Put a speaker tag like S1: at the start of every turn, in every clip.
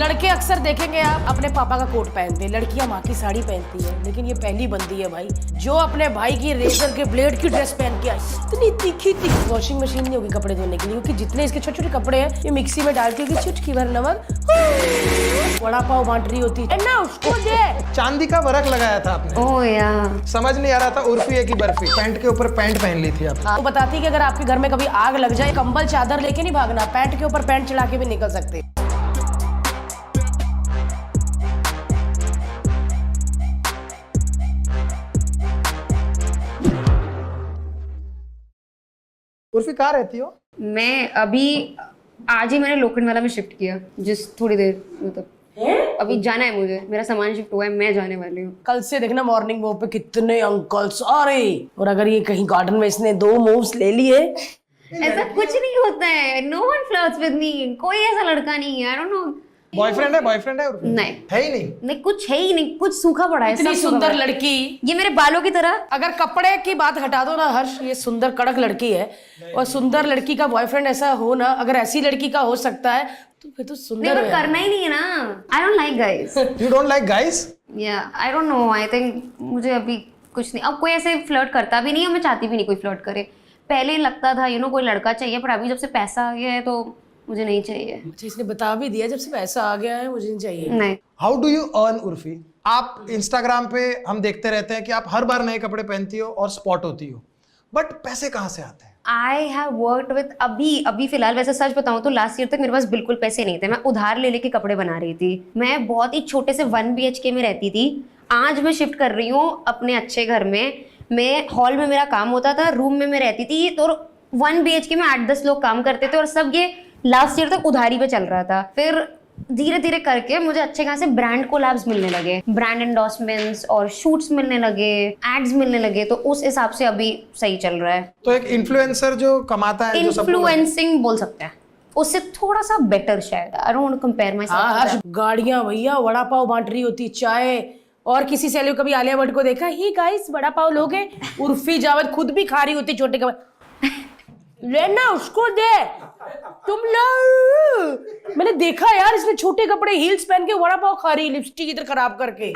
S1: लड़के अक्सर देखेंगे आप अपने पापा का कोट पहनते हैं, लड़कियां माँ की साड़ी पहनती है, लेकिन ये पहली बंदी है भाई जो अपने भाई की रेजर के ब्लेड की ड्रेस पहन के आई। इतनी तीखी तीखी वॉशिंग मशीन नहीं होगी कपड़े धोने के लिए, क्योंकि जितने इसके छोटे छोटे कपड़े हैं ये मिक्सी में डाल के चुटकी भर नमक वड़ा पाव बांट रही होती है ना उसको दे।
S2: चांदी का वर्क लगाया था आपने।
S3: ओह यार,
S2: समझ नहीं आ रहा था उर्फी है कि बर्फी। पैंट के ऊपर पैंट पहन ली थी आप।
S1: वो बताती है कि अगर आपके घर में कभी आग लग जाए कंबल चादर लेके नहीं भागना, पैंट के ऊपर पैंट चढ़ा के भी निकल सकते।
S2: उर्फी कहाँ रहती हो?
S3: मैं अभी आज ही मैंने लोखंडवाला में शिफ्ट किया, जिस थोड़ी देर मतलब अभी जाना है मुझे, मेरा सामान शिफ्ट हुआ है, मैं जाने वाली हूँ।
S1: कल से देखना मॉर्निंग वॉक पे कितने अंकल्स आ रहे, और अगर ये कहीं गार्डन में इसने 2 मूव्स ले लिए।
S3: ऐसा कुछ नहीं होता है, no one flirts with me, कोई ऐसा लड़का नहीं है, आई डोंट नो।
S2: बॉयफ्रेंड है उर्फी?
S3: नहीं
S2: है ही नहीं।
S3: नहीं, कुछ है ही नहीं, कुछ सूखा पड़ा है।
S1: इतनी
S3: सब सूखा
S1: सुंदर
S3: पड़ा है।
S1: लड़की,
S3: ये मेरे बालों की तरह।
S1: अगर कपड़े की बात हटा दो ना हर्ष, ये सुंदर कड़क लड़की है, और सुंदर लड़की का बॉयफ्रेंड ऐसा हो ना, अगर ऐसी लड़की का हो सकता है तो फिर तो सुंदर
S3: नहीं,
S1: है।
S3: करना ही नहीं है ना। I don't like guys.
S2: You don't like guys?
S3: या आई डोंट नो, आई थिंक मुझे अभी कुछ नहीं, अब कोई ऐसे फ्लर्ट करता भी नहीं है, मैं चाहती भी नहीं कोई फ्लर्ट करे। पहले लगता था कोई लड़का चाहिए, पर अभी जब से पैसा आ गया है तो मुझे नहीं चाहिए।
S1: अच्छा, इसने बता भी दिया जब से पैसा आ गया है मुझे नहीं चाहिए।
S3: नहीं।
S2: How do you earn Urfi? आप इंस्टाग्राम पे हम देखते रहते हैं कि आप हर बार नए कपड़े पहनती हो और स्पॉट होती हो, बट पैसे कहाँ से आते हैं?
S3: आई हैव वर्कड विद अभी फिलहाल, वैसे सच बताऊं तो लास्ट ईयर तक मेरे पास बिल्कुल पैसे नहीं थे, मैं उधार ले लेके कपड़े बना रही थी। मैं बहुत ही छोटे से 1 BHK में रहती थी, आज मैं शिफ्ट कर रही हूँ अपने अच्छे घर में। मैं हॉल में मेरा काम होता था, रूम में मैं रहती थी, तो 1 BHK में 8-10 लोग काम करते थे, और सब ये लास्ट ईयर तक उधारी पे चल रहा था। फिर धीरे धीरे करके मुझे अच्छे खासे ब्रांड कोलैब्स मिलने लगे, ब्रांड एंडोर्समेंट्स और शूट्स मिलने लगे, एड्स मिलने लगे, तो उस हिसाब से अभी सही चल रहा है।
S2: तो एक इन्फ्लुएंसर जो कमाता है, जो सबको
S3: इन्फ्लुएंसिंग बोल सकते हैं, उससे थोड़ा सा बेटर शायद। I don't want to compare my
S1: हाँ हर्ष,
S3: सेल्फ।
S1: गाड़ियां भैया वड़ा पाव बांट रही होती, चाय, और किसी से कभी आलिया भट्ट को देखा ही गाइस वड़ा पाव लोगे? उर्फी जावेद खुद भी खा रही होती छोटे कपड़े, लेना उसको दे तुम लोग। मैंने देखा यार, इसने छोटे कपड़े हील्स पहन के वड़ा पाव खा रही, लिपस्टिक इधर खराब करके।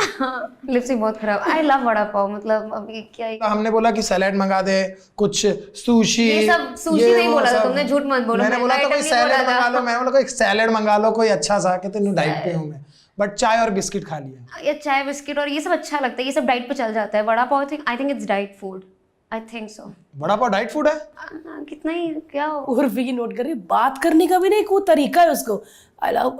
S3: लिपस्टिक बहुत खराब। आई लव वड़ा पाव, मतलब अभी क्या ही।
S2: हमने बोला कि सैलेड मंगा दे, कुछ सुशी,
S3: ये सब सुशी नहीं बोला था तुमने, झूठ मत बोलो।
S2: मैंने बोला था कोई सैलेड मंगा लो, मैंने बोला कोई सैलेड मंगा लो कोई अच्छा सा, कहते नहीं डाइट पे हूं मैं, बट चाय और बिस्किट खा लिया।
S3: ये चाय बिस्किट और ये सब अच्छा लगता है, ये सब डाइट पे चल जाता है। Vada pav I think it's diet food, I think so.
S2: Vada pav diet food है?
S3: कितना ही क्या हो।
S1: उर्फी की नोट कर रही, बात करने का भी नहीं कोई तरीका है उसको। आई लव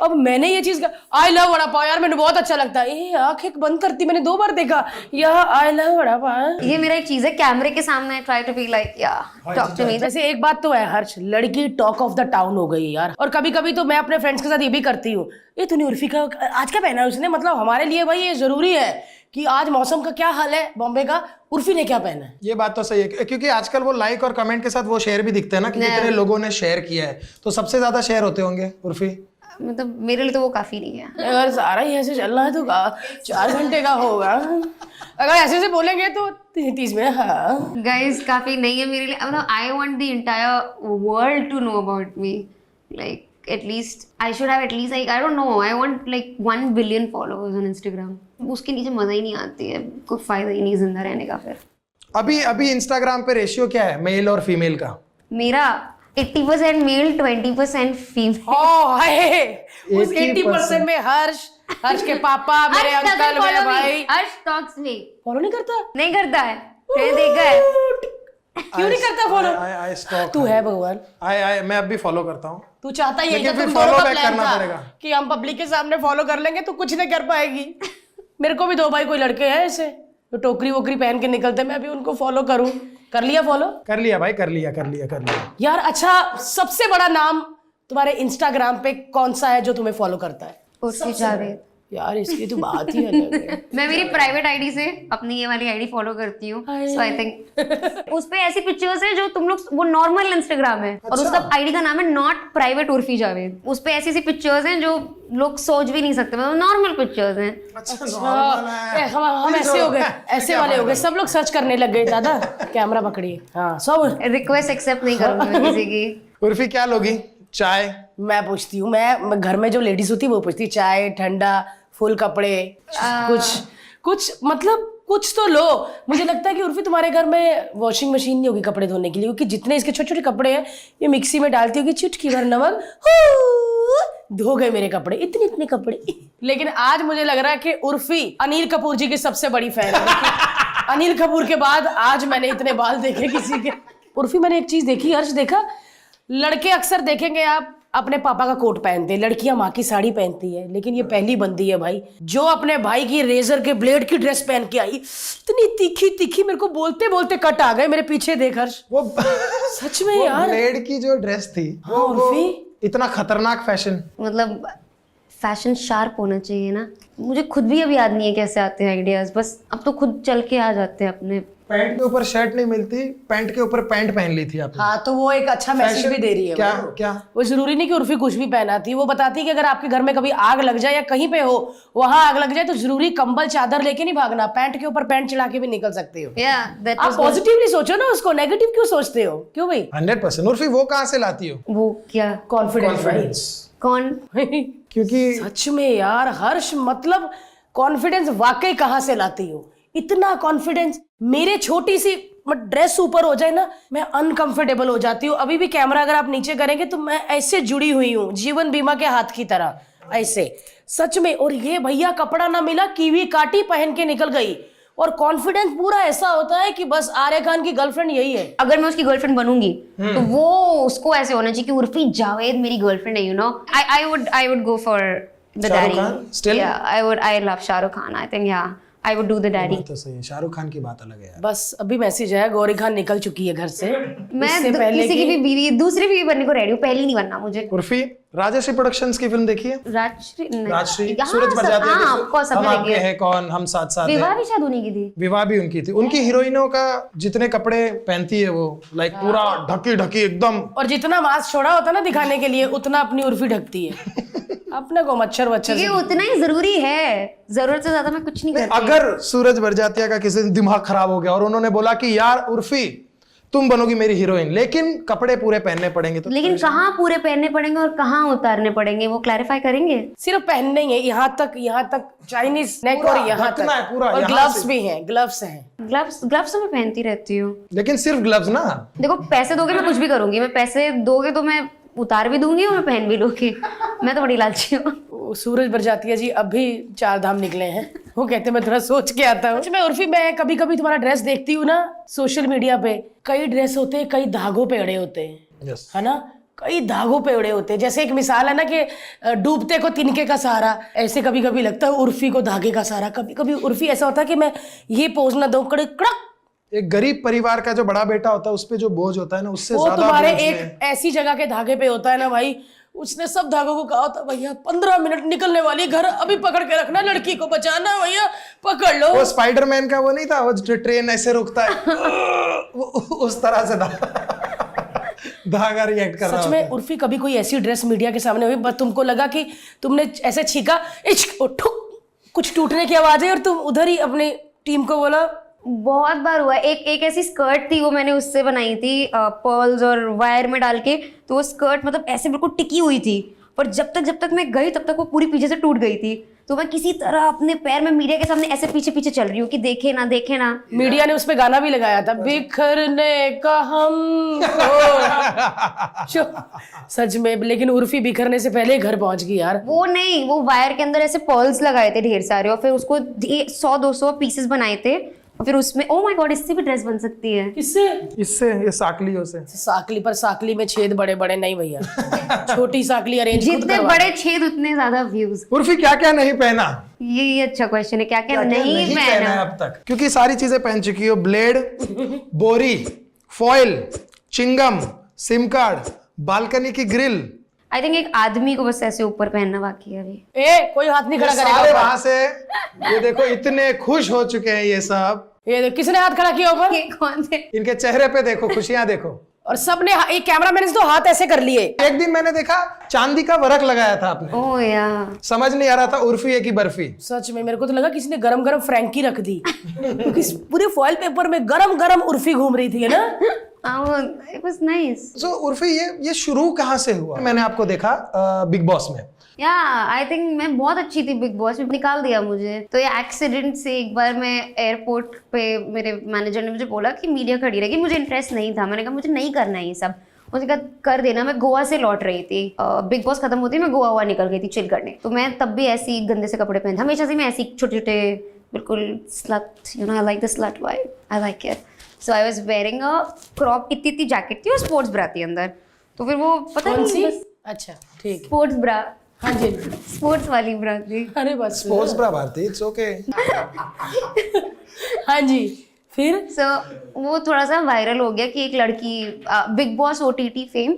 S1: अब मैंने ये चीज आई लव वड़ा पाव यार, मैंने बहुत अच्छा लगता है। आंखें बंद करती, मैंने 2 बार देखा यह आई लव वड़ा पाव।
S3: ये मेरा एक चीज है, कैमरे के सामने ट्राई टू बी लाइक या टॉक टू मी।
S1: वैसे एक बात तो है हर्ष, लड़की टॉक ऑफ द टाउन हो गई यार, और कभी कभी तो मैं अपने फ्रेंड्स के साथ ये भी करती हूँ, ये तूने उर्फी का आज क्या पहना है उसने, मतलब हमारे लिए भाई ये जरूरी है कि आज मौसम का क्या हाल है बॉम्बे का, उर्फी ने क्या पहना है।
S2: ये बात तो सही है, क्योंकि आजकल वो लाइक और कमेंट के साथ वो शेयर भी दिखते हैं ना कि कितने लोगों ने शेयर किया है, तो सबसे ज्यादा शेयर होते होंगे उर्फी।
S3: मतलब मेरे लिए तो वो काफी नहीं है।
S1: अगर सारा ही ऐसे चल रहा है तो 4 घंटे का होगा, अगर ऐसे से बोलेंगे तो 30 में। हाँ
S3: गाइस, काफी नहीं है मेरे लिए, मतलब I want the entire world to know about me, like at least I should have at least like I don't know, I want like 1 billion followers on Instagram। उसके नीचे मजा ही नहीं आती है, कोई फायदा ही नहीं जिंदा रहने का। फिर
S2: अभी इंस्टाग्राम पे रेशियो क्या है मेल और फीमेल का?
S3: मेरा 80% मेल, 20% फीमेल।
S1: ओह हाय, उस 80% में हर्ष के पापा, मेरे अंकल, मेरे भाई।
S3: हर्ष टॉक्स मी
S1: फॉलो नहीं करता?
S3: नहीं करता है, मैंने देखा है।
S1: क्यों नहीं करता फॉलो?
S2: आई स्टॉक।
S1: तू है भगवान।
S2: मैं अब भी फॉलो करता हूँ।
S1: तू चाहता ही
S2: लेकिन
S1: है
S2: फिर
S1: तुम
S2: follow
S1: दोनों का
S2: back
S1: प्लान
S2: करना
S1: था
S2: पड़ेगा।
S1: कि हम पब्लिक के सामने फॉलो कर लेंगे तो कुछ नहीं कर पाएगी। मेरे को भी 2 भाई कोई लड़के हैं ऐसे तो टोकरी वोकरी पहन के निकलते, मैं भी उनको फॉलो करूं। कर लिया फॉलो?
S2: कर लिया भाई, कर लिया
S1: यार अच्छा, सबसे बड़ा नाम तुम्हारे इंस्टाग्राम पे कौन सा है जो तुम्हें फॉलो करता है?
S3: उर्फी जावेद।
S1: यार इसकी तो बात ही अलग है।
S3: मैं मेरी प्राइवेट आईडी से अपनी ये वाली आईडी फॉलो करती हूँ, सो आई थिंक उस पे ऐसी पिक्चर्स है जो तुम लोग, वो नॉर्मल इंस्टाग्राम है और उसका आईडी का नाम है नॉट प्राइवेट उर्फी जावेद। उस पे ऐसी पिक्चर्स हैं जो लोग सोच भी नहीं सकते, मतलब नॉर्मल पिक्चर्स हैं।
S1: हम ऐसे हो गए, ऐसे वाले हो गए, सब लोग सर्च करने लग गए। दादा कैमरा पकड़िए। हाँ सब
S3: रिक्वेस्ट एक्सेप्ट नहीं करूंगी मैं किसी की।
S2: उर्फी क्या लोगी? चाय?
S1: मैं पूछती हूँ, मैं घर में जो लेडीज होती है वो पूछती, चाय, ठंडा, फुल कपड़े, कुछ मतलब कुछ तो लो। मुझे लगता है कि उर्फी तुम्हारे घर में वॉशिंग मशीन नहीं होगी कपड़े धोने के लिए, क्योंकि जितने इसके छोटे छोटे कपड़े हैं ये मिक्सी में डालती होगी, चुटकी भर नमक, धो गए मेरे कपड़े, इतने इतने कपड़े। लेकिन आज मुझे लग रहा है कि उर्फी अनिल कपूर जी की सबसे बड़ी फैन है। अनिल कपूर के बाद आज मैंने इतने बाल देखे किसी के। उर्फी मैंने एक चीज देखी, हर्ष देखा, लड़के अक्सर देखेंगे आप अपने पापा का कोट पहनते हैं, लड़कियां माँ की साड़ी पहनती है, लेकिन ये पहली बंदी है भाई जो अपने भाई की रेजर के ब्लेड की ड्रेस पहन के आई। इतनी तीखी तीखी, मेरे को बोलते बोलते कट आ गए मेरे पीछे, देख हर्ष
S2: वो
S1: सच में
S2: वो
S1: यार।
S2: ब्लेड की जो ड्रेस थी,
S1: हाँ, उर्फी
S2: इतना खतरनाक फैशन।
S3: मतलब फैशन शार्प होना चाहिए ना। मुझे खुद भी अब याद नहीं है कैसे आते हैं आइडियाज, बस अब तो खुद चल के आ जाते हैं अपने।
S2: पैंट के ऊपर शर्ट नहीं मिलती, पैंट के ऊपर पैंट पहन ली थी आपने।
S1: हाँ, तो वो एक अच्छा मैसेज भी दे रही है।
S2: क्या
S1: वो
S2: क्या
S1: वो जरूरी नहीं कि उर्फी कुछ भी पहनाती है, वो बताती है कि अगर आपके घर में कभी आग लग जाए या कहीं पे हो वहां आग लग जाए तो जरूरी कंबल चादर लेके नहीं भागना, पैंट के ऊपर पैंट चढ़ा के भी निकल सकते हो। आप पॉजिटिवली सोचो ना उसको, नेगेटिव क्यों सोचते हो? क्यों भाई?
S2: 100%। उर्फी वो कहाँ से लाती हो
S3: वो क्या
S1: कॉन्फिडेंस।
S3: कौन?
S2: क्योंकि
S1: सच में यार हर्ष, मतलब कॉन्फिडेंस वाकई कहाँ से लाती हो? इतना कॉन्फिडेंस। मेरे छोटी सी ड्रेस ऊपर हो जाए ना, मैं अनकंफर्टेबल हो जाती हूँ। अभी भी कैमरा अगर आप नीचे करेंगे तो मैं ऐसे जुड़ी हुई हूँ जीवन बीमा के हाथ की तरह, ऐसे सच में। और ये भैया कपड़ा ना मिला, कीवी काटी, पहन के निकल गई। और कॉन्फिडेंस पूरा ऐसा होता है कि बस आर्य खान की गर्लफ्रेंड यही है।
S3: अगर मैं उसकी गर्लफ्रेंड बनूंगी तो वो उसको ऐसे होना चाहिए कि उर्फी जावेद मेरी गर्लफ्रेंड है, you know. I would go for the
S2: Shahrukh
S3: daddy.
S2: Khan? Still?
S3: I love Shahrukh Khan. I think I would do the daddy.
S2: तो सही है, शाहरुख खान की बात अलग है यार।
S1: बस अभी मैसेज आया, गौरी खान निकल चुकी है घर से।
S3: मैं
S1: इससे पहले
S3: किसी की भी बीवी, दूसरी बीवी बनने को रेडी हूँ, पहली नहीं बनना मुझे।
S2: उर्फी, राजश्री प्रोडक्शंस की फिल्म देखी है?
S3: राजश्री
S2: सूरज बरजात्या की
S3: हाँ,
S2: फिल्म, हम आपके हैं कौन, हम साथ साथ हैं।
S3: विवाह भी शायद उन्हीं की थी।
S2: विवाह भी उनकी थी। उनकी हीरोइनों का जितने कपड़े पहनती है वो लाइक पूरा ढकी ढकी एकदम।
S1: और जितना मास्क छोड़ा होता ना दिखाने के लिए, उतना अपनी उर्फी ढकती है। अपने को मच्छर वच्छर
S3: ये उतना ही जरूरी है, जरूरत से ज्यादा मैं कुछ नहीं करती।
S2: अगर सूरज बरजात्या का किसी दिन दिमाग खराब हो गया और उन्होंने बोला कि यार उर्फी तुम बनोगी मेरी हीरोइन, लेकिन कपड़े पूरे पहनने पड़ेंगे, तो
S3: लेकिन कहाँ पूरे पहनने पड़ेंगे और कहाँ उतारने पड़ेंगे वो क्लैरिफाई करेंगे।
S1: सिर्फ पहनने ही है, यहाँ तक चाइनीज नेक
S2: पूरा
S1: और यहाँ
S2: ढकना है
S1: तक,
S2: पूरा,
S1: और
S2: यहाँ
S1: ग्लव्स
S2: से।
S1: भी हैं, ग्लव्स हैं।
S3: ग्लव्स तो मैं पहनती रहती हूँ।
S2: लेकिन सिर्फ ग्लव्स ना।
S3: देखो पैसे दोगे मैं कुछ भी करूंगी, मैं पैसे दोगे तो मैं उतार भी दूंगी और मैं पहन भी लूंगी। मैं तो बड़ी लालची हूँ।
S1: सूरज बरजातिया जी अभी 4 धाम निकले हैं, वो कहते हैं मैं थोड़ा सोच के आता हूँ। मैं उर्फी, मैं कभी कभी तुम्हारा ड्रेस देखती हूँ ना सोशल मीडिया पे, कई ड्रेस होते हैं, कई धागों पे अड़े होते हैं,
S2: यस,
S1: है ना, कई धागों पे अड़े होते हैं। जैसे एक मिसाल है ना कि डूबते को तिनके का सहारा, ऐसे कभी कभी लगता है उर्फी को धागे का सहारा। कभी कभी उर्फी ऐसा होता है कि मैं ये पोज ना दूं, कड़क।
S2: एक गरीब परिवार का जो बड़ा बेटा होता है उस पे जो बोझ होता है ना, उससे
S1: वो
S2: ज्यादा
S1: तुम्हारे
S2: बोझ
S1: एक ऐसी जगह के धागे पे होता है ना भाई, उसने सब धागों को कहा होता भैया 15 मिनट निकलने वाली, घर अभी पकड़ के रखना, लड़की को बचाना भैया, पकड़ लो।
S2: वो स्पाइडरमैन का वो नहीं था, वो जो ट्रेन ऐसे रुकता है उस तरह से धागा रिएक्ट कर रहा
S1: सच में उर्फी, कभी कोई ऐसी ड्रेस मीडिया के सामने हुई बस तुमको लगा कि तुमने ऐसे छीका, इश्क ठुक, कुछ टूटने की आवाज है और तुम उधर ही अपनी टीम को बोला?
S3: बहुत बार हुआ। एक ऐसी स्कर्ट थी, वो मैंने उससे बनाई थी पर्ल्स और वायर में डाल के, तो वो स्कर्ट मतलब ऐसे बिल्कुल टिकी हुई थी, पर जब तक मैं गई तब तक वो पूरी पीछे से टूट गई थी। तो मैं किसी तरह अपने पैर में मीडिया के सामने ऐसे पीछे पीछे चल रही हूँ कि देखे ना देखे ना।
S1: मीडिया ने उस पे गाना भी लगाया था, बिखरने का हम सच में। लेकिन उर्फी बिखरने से पहले घर पहुंच गई यार।
S3: वो नहीं, वो वायर के अंदर ऐसे पर्ल्स लगाए थे ढेर सारे, और फिर उसको 100-200 पीसेस बनाए थे, और फिर उसमें ओ माय गॉड, इससे भी ड्रेस बन सकती है।
S1: किससे?
S2: इससे, ये साकलियों से।
S1: साकली, पर साकली में छेद बड़े बड़े नहीं भैया, छोटी साकली अरेंज
S3: जितने बड़े छेद उतने ज्यादा व्यूज।
S2: उर्फी क्या क्या नहीं पहना?
S3: ये अच्छा क्वेश्चन है, क्या क्या नहीं
S2: पहना
S3: पहना
S2: है अब तक? क्योंकि सारी चीजें पहन चुकी हो, ब्लेड, बोरी, foil, chewing gum, sim card, balcony की ग्रिल।
S3: आई थिंक एक आदमी को बस ऐसे ऊपर पहनना बाकी है अभी।
S1: कोई हाथ नहीं खड़ा
S2: सारे
S1: करेगा
S2: वहां से, ये देखो इतने खुश हो चुके हैं ये सब।
S1: ये देखो, किसने हाथ खड़ा किया ऊपर?
S3: ये कौन थे?
S2: इनके चेहरे पे देखो, खुशियां देखो।
S1: और सबने एक कैमरामैन ने तो हाथ ऐसे कर लिए।
S2: एक दिन मैंने देखा चांदी का वर्क लगाया था आपने,
S3: ओह यार,
S2: समझ नहीं आ रहा था उर्फी है कि बर्फी।
S1: सच में मेरे को तो लगा किसी ने गरम गरम फ्रैंकी रख दी, क्योंकि पूरे फॉइल पेपर में गरम गरम उर्फी घूम रही थी, है ना।
S3: It was nice.
S2: सो उर्फी ये शुरू कहाँ से हुआ? मैंने आपको देखा बिग बॉस में।
S3: आई थिंक मैं बहुत अच्छी थी बिग बॉस में, निकाल दिया मुझे। तो ये एक्सीडेंट से एक बार मैं एयरपोर्ट पे, मेरे मैनेजर ने मुझे बोला कि मीडिया खड़ी रहेगी, मुझे इंटरेस्ट नहीं था। मैंने कहा मुझे नहीं करना है ये सब, मुझे कहा कर देना। मैं गोवा से लौट रही थी, बिग बॉस खत्म होती मैं गोवा निकल गई थी चिल करने। तो मैं तब भी ऐसी गंदे से कपड़े पहनती, हमेशा से मैं ऐसी छोटे छोटे बिल्कुल slut, you know, I like the slut vibe, I like it. So I was wearing a crop, इतनी जैकेट थी और स्पोर्ट्स ब्रा थी अंदर। तो फिर वो पता
S1: कौन सी?
S3: नहीं,
S1: अच्छा ठीक।
S3: स्पोर्ट्स ब्रा,
S1: हाँ जी।
S3: स्पोर्ट्स वाली ब्रा थी।
S1: अरे बस
S2: sports bra Bharti, it's okay.
S1: हाँ जी, फिर
S3: सो वो थोड़ा सा वायरल हो गया कि एक लड़की बिग बॉस OTT फेम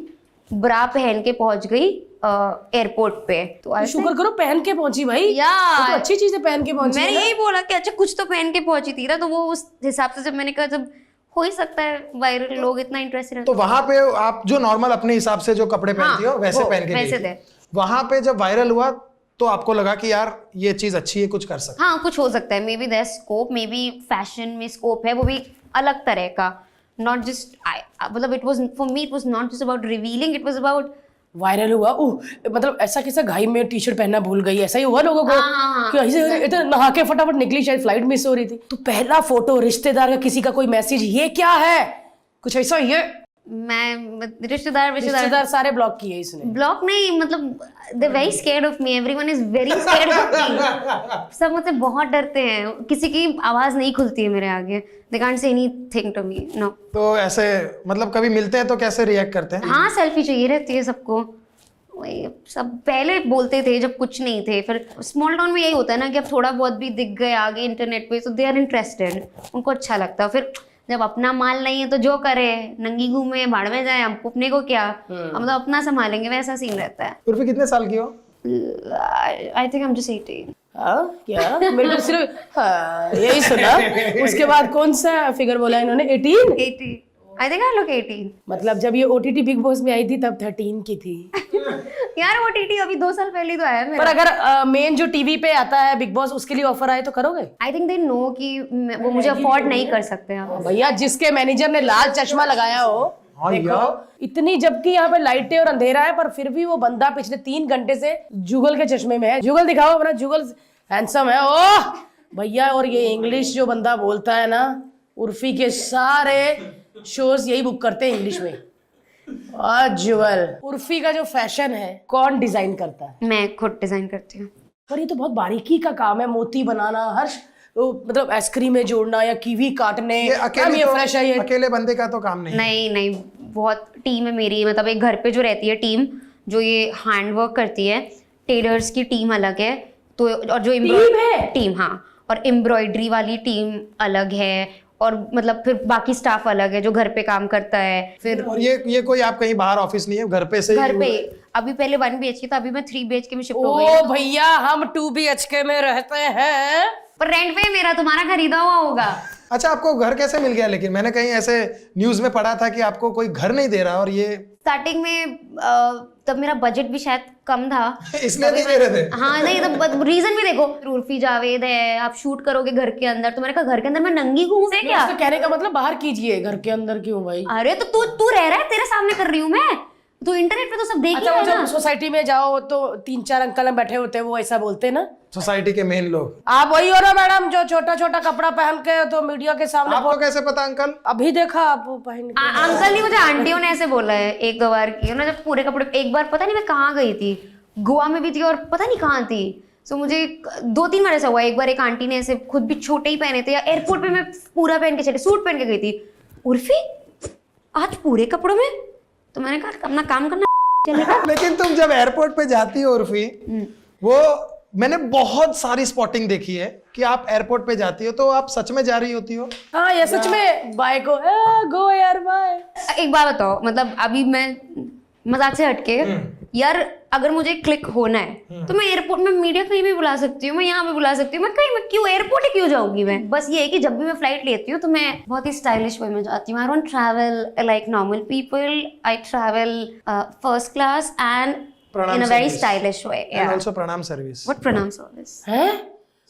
S3: ब्रा पहन के पहुंच गई एयरपोर्ट पे। तो
S1: शुक्र करो पहन के पहुंची भाई।
S3: या
S1: वो तो अच्छी चीज है, पहन के पहुंची
S3: मैंने
S1: है ना।
S3: यही बोला कि अच्छा कुछ तो पहन के पहुंची थी ना। तो वो उस हिसाब से जब मैंने कहा जब हो ही सकता है वायरल, लोग इतना इंटरेस्टेड
S2: तो वहां पे आप जो नॉर्मल अपने हिसाब से जो कपड़े पहनती हो वैसे
S3: वो,
S2: पहन के
S3: वैसे
S2: गई
S3: थे।
S2: थी। वहां पे जब वायरल हुआ तो आपको लगा कि यार ये चीज अच्छी है, कुछ कर सकते
S3: हाँ कुछ हो सकता है, maybe there scope, maybe fashion में स्कोप है, वो भी अलग तरह का। नॉट जस्ट मतलब it was for me, it was not just about revealing, it was about
S1: viral हुआ। मतलब ऐसा कैसा घाई में टी शर्ट पहनना भूल गई, ऐसा ही हुआ लोगों को कि ऐसे इतना नहा के फटाफट निकली, शायद फ्लाइट मिस हो रही थी। तो पहला फोटो रिश्तेदार का किसी का कोई मैसेज, ये क्या है, कुछ ऐसा, ये
S3: मैं रिश्तेदार
S1: सारे ब्लॉक किए इसने।
S3: ब्लॉक नहीं, मतलब they very scared of me, everyone is very scared of me. सब मुझसे बहुत डरते हैं, किसी की आवाज नहीं खुलती है मेरे आगे, they can't say anything to me, no.
S2: तो ऐसे मतलब कभी मिलते हैं तो कैसे रिएक्ट करते हैं?
S3: हाँ सेल्फी चाहिए रहती है सबको, वही सब पहले बोलते थे जब कुछ नहीं थे। फिर स्मॉल टाउन में यही होता है ना कि अब थोड़ा बहुत भी दिख गए आगे इंटरनेट पे तो दे आर इंटरेस्टेड, उनको अच्छा लगता है। फिर जब अपना माल नहीं है तो जो करे, नंगी घूमे, भाड़ में जाए, हम अपने को क्या, हम तो अपना संभालेंगे, वैसा सीन रहता है।
S2: उर्फी कितने साल की हो?
S3: I think I am just 18।
S1: हाँ क्या, मेरे को सिर्फ हाँ, यही सुना। उसके बाद कौन सा फिगर बोला इन्होंने, 18?
S3: I think I look 18।
S1: मतलब जब ये OTT बिग बॉस में आई थी तब 13 की थी।
S3: यार OTT अभी 2 साल पहले तो आया है मेरा।
S1: पर अगर मेन जो टीवी पे आता है बिग बॉस, उसके लिए ऑफर आए तो करोगे?
S3: आई थिंक दे नो कि वो मुझे अफोर्ड नहीं कर सकते हैं।
S1: भैया जिसके मैनेजर ने लाल चश्मा लगाया हो,
S2: हाँ
S1: देखो इतनी, जबकि यहाँ पे लाइटें और अंधेरा है, पर फिर भी वो बंदा पिछले 3 घंटे से जुगल के चश्मे में है। जुगल दिखाओ अपना, जुगल हैंडसम है ओह भैया। और ये इंग्लिश जो बंदा बोलता है ना, उर्फी के सारे शोज यही बुक करते हैं इंग्लिश में। जुगल, उर्फी का जो फैशन है कौन डिजाइन करता है?
S3: मैं खुद डिजाइन करती हूँ।
S1: पर ये तो बहुत बारीकी का काम है, मोती बनाना, हर मतलब आइसक्रीम में जोड़ना या कीवी काटने।
S2: ये अकेले तो,
S1: फ्रेश है ये,
S2: अकेले बंदे का तो काम नहीं।
S3: नहीं बहुत टीम है मेरी, मतलब एक घर पे जो रहती है टीम जो ये हैंडवर्क करती है, टेलर्स की टीम अलग है, तो और जो टीम हाँ, और एम्ब्रॉयडरी वाली टीम अलग है, और मतलब फिर बाकी स्टाफ अलग है जो घर पे काम करता है। फिर
S2: और ये कोई आप कहीं बाहर ऑफिस नहीं है, घर पे से ही?
S3: घर पे अभी पहले 1 BHK था, अभी मैं 3 BHK में शिफ्ट हो गई।
S1: ओ भैया हम 2 BHK में रहते हैं,
S3: पर रेंट पे मेरा, तुम्हारा खरीदा हुआ होगा।
S2: अच्छा आपको घर कैसे मिल गया? लेकिन मैंने कहीं ऐसे न्यूज में पढ़ा था कि आपको कोई घर नहीं दे रहा, और ये
S3: स्टार्टिंग में तब मेरा बजट भी शायद कम था
S2: इसलिए नहीं दे रहे थे।
S3: हाँ नहीं, तो रीजन भी देखो, उर्फी जावेद है, आप शूट करोगे घर के अंदर, तो मैंने कहा घर के अंदर मैं नंगी घूमूं से क्या?
S1: उसका कहने का मतलब बाहर कीजिए, घर के अंदर क्यों भाई?
S3: अरे तो तू रह रहा है, तेरे सामने कर रही हूँ मैं, तो इंटरनेट पे तो सब देख ही
S1: अच्छा,
S3: रहे
S1: वो
S3: हैं ना।
S1: जब सोसाइटी में जाओ तो 3-4 अंकल बैठे होते हैं, वो ऐसा बोलते हैं ना,
S2: सोसाइटी के मेन लोग।
S1: आप वही हो ना मैडम जो छोटा छोटा कपड़ा पहन के तो मीडिया के सामने
S2: आपको कैसे पता अंकल?
S1: अभी देखा आप पहन के?
S3: अंकल नहीं, मुझे आंटियों ने ऐसे बोला है 1-2 बार की ना, जब पूरे कपड़े, एक बार पता नहीं मैं कहाँ गई थी, गोवा में भी थी और पता नहीं कहाँ थी। सो मुझे 2-3 बार ऐसा हुआ, एक बार एक आंटी ने ऐसे खुद भी छोटे ही पहने थे, या एयरपोर्ट पे मैं पूरा पहन के चले, सूट पहन के गई थी, उर्फी आज पूरे कपड़ों में, तो मैंने कहा अपना काम करना।
S2: लेकिन तुम जब एयरपोर्ट पे जाती हो उर्फी, वो मैंने बहुत सारी स्पॉटिंग देखी है कि आप एयरपोर्ट पे जाती हो तो आप सच में जा रही होती हो?
S1: हाँ ये सच में बाय को गो यार बाय।
S3: एक बात बताओ, मतलब अभी मैं मजाक से हटके यार, अगर मुझे क्लिक होना है तो मैं एयरपोर्ट में मीडिया कहीं भी बुला सकती हूँ, मैं यहाँ पे बुला सकती हूँ, मैं कहीं, मैं क्यों एयरपोर्ट ही क्यों जाऊंगी मैं? बस ये है कि जब भी मैं फ्लाइट लेती हूँ तो मैं बहुत ही स्टाइलिश वे में जाती हूँ। I don't travel like normal people, I travel first class and in a very stylish way.
S2: And also प्रणाम सर्विस।
S3: व्हाट प्रणाम सर्विस
S1: है?